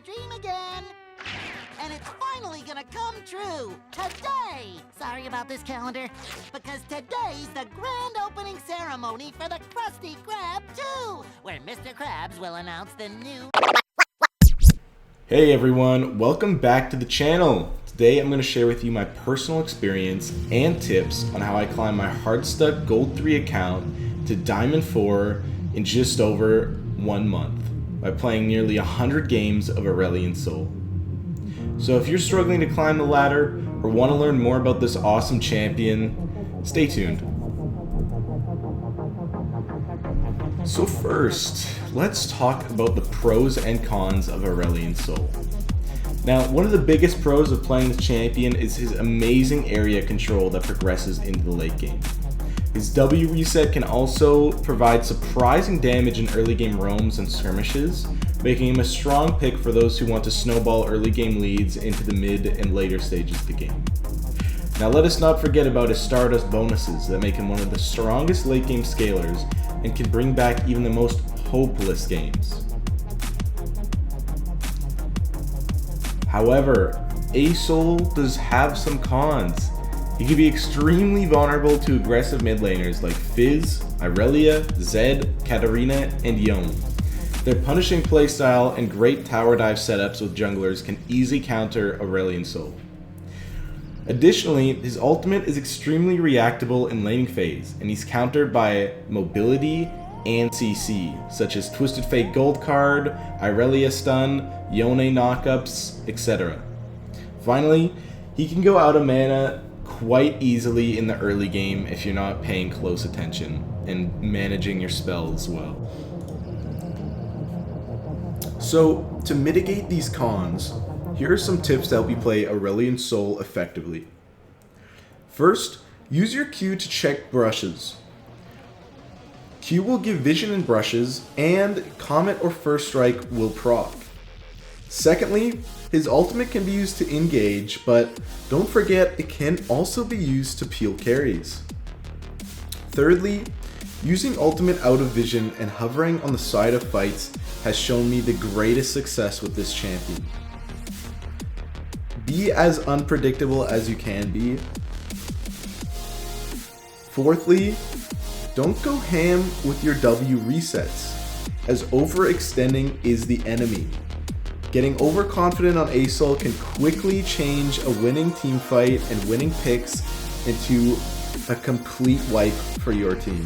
dream again. And it's finally gonna come true, today! Sorry about this, calendar, because today's the grand opening ceremony for the Krusty Krab 2, where Mr. Krabs will announce the new... Hey everyone, welcome back to the channel. Today I'm going to share with you my personal experience and tips on how I climbed my Hardstuck Gold 3 account to Diamond 4 in just over 1 month by playing nearly 100 games of Aurelion Sol. So if you're struggling to climb the ladder or want to learn more about this awesome champion, stay tuned. So first, let's talk about the pros and cons of Aurelion Sol. Now, one of the biggest pros of playing this champion is his amazing area control that progresses into the late game. His W reset can also provide surprising damage in early game roams and skirmishes, making him a strong pick for those who want to snowball early game leads into the mid and later stages of the game. Now let us not forget about his Stardust bonuses that make him one of the strongest late game scalers and can bring back even the most hopeless games. However, Asol does have some cons. He can be extremely vulnerable to aggressive mid laners like Fizz, Irelia, Zed, Katarina, and Yone. Their punishing playstyle and great tower dive setups with junglers can easily counter Aurelion Sol. Additionally, his ultimate is extremely reactable in laning phase, and he's countered by mobility and CC, such as Twisted Fate Gold card, Irelia stun, Yone knockups, etc. Finally, he can go out of mana quite easily in the early game if you're not paying close attention and managing your spells well. So, to mitigate these cons, here are some tips to help you play Aurelion Sol effectively. First, use your Q to check brushes. Q will give vision in brushes, and Comet or First Strike will proc. Secondly, his ultimate can be used to engage, but don't forget it can also be used to peel carries. Thirdly, using ultimate out of vision and hovering on the side of fights has shown me the greatest success with this champion. Be as unpredictable as you can be. Fourthly, don't go ham with your W resets, as overextending is the enemy. Getting overconfident on Asol can quickly change a winning team fight and winning picks into a complete wipe for your team.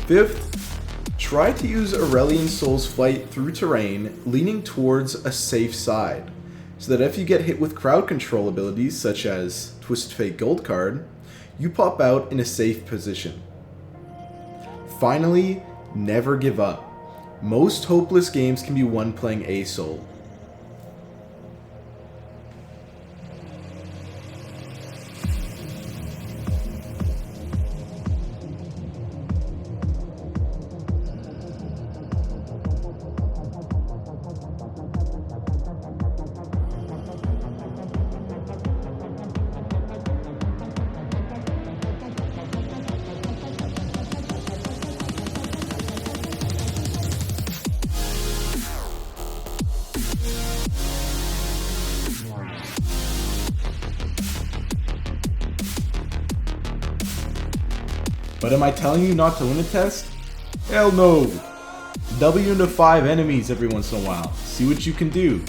Fifth, try to use Aurelion Sol's fight through terrain leaning towards a safe side, so that if you get hit with crowd control abilities such as Twisted Fate Gold card, you pop out in a safe position. Finally, never give up. Most hopeless games can be won playing Asol. But am I telling you not to win a test? Hell no! W into 5 enemies every once in a while. See what you can do.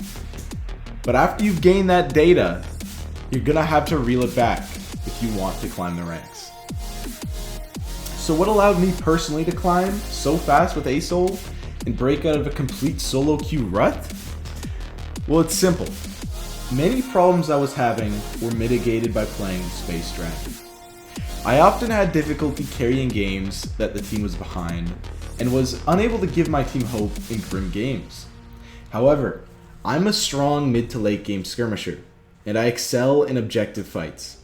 But after you've gained that data, you're gonna have to reel it back if you want to climb the ranks. So what allowed me personally to climb so fast with Asol and break out of a complete solo queue rut? Well, it's simple. Many problems I was having were mitigated by playing Space Dragon. I often had difficulty carrying games that the team was behind, and was unable to give my team hope in grim games. However, I'm a strong mid to late game skirmisher, and I excel in objective fights.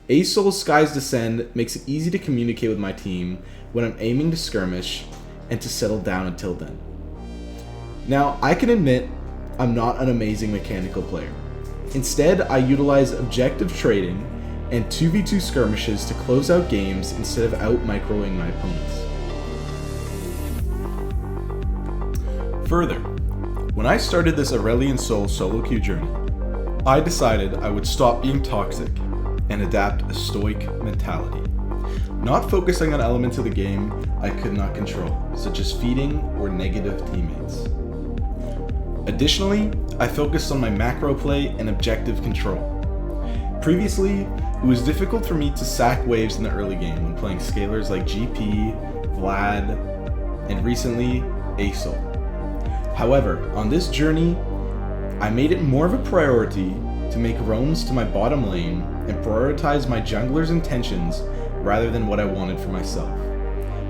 Asol's Sky's Descend makes it easy to communicate with my team when I'm aiming to skirmish, and to settle down until then. Now, I can admit I'm not an amazing mechanical player. Instead, I utilize objective trading and 2v2 skirmishes to close out games instead of out-microing my opponents. Further, When I started this Aurelian Soul solo queue journey, I decided I would stop being toxic and adapt a stoic mentality. Not focusing on elements of the game I could not control, such as feeding or negative teammates. Additionally, I focused on my macro play and objective control. Previously, it was difficult for me to sack waves in the early game when playing scalers like GP, Vlad, and recently, Asol. However, on this journey, I made it more of a priority to make roams to my bottom lane and prioritize my jungler's intentions rather than what I wanted for myself.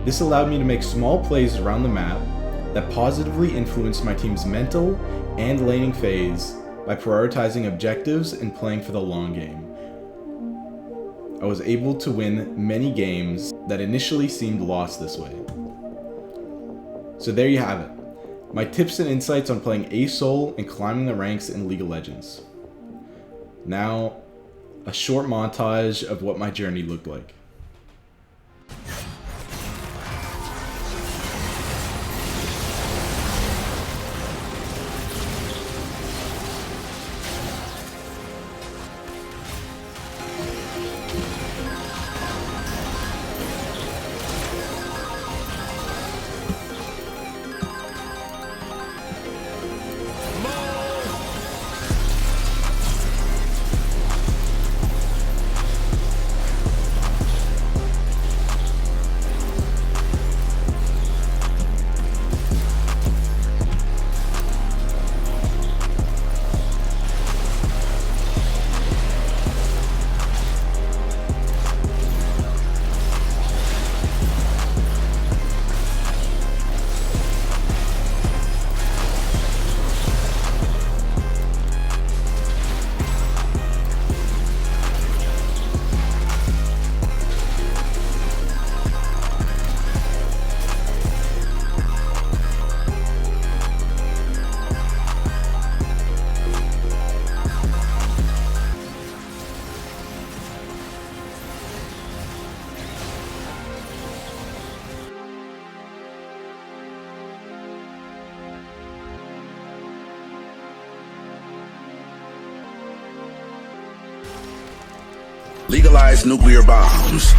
This allowed me to make small plays around the map that positively influenced my team's mental and laning phase by prioritizing objectives and playing for the long game. I was able to win many games that initially seemed lost this way. So there you have it. My tips and insights on playing Asol and climbing the ranks in League of Legends. Now, a short montage of what my journey looked like. Legalize nuclear bombs.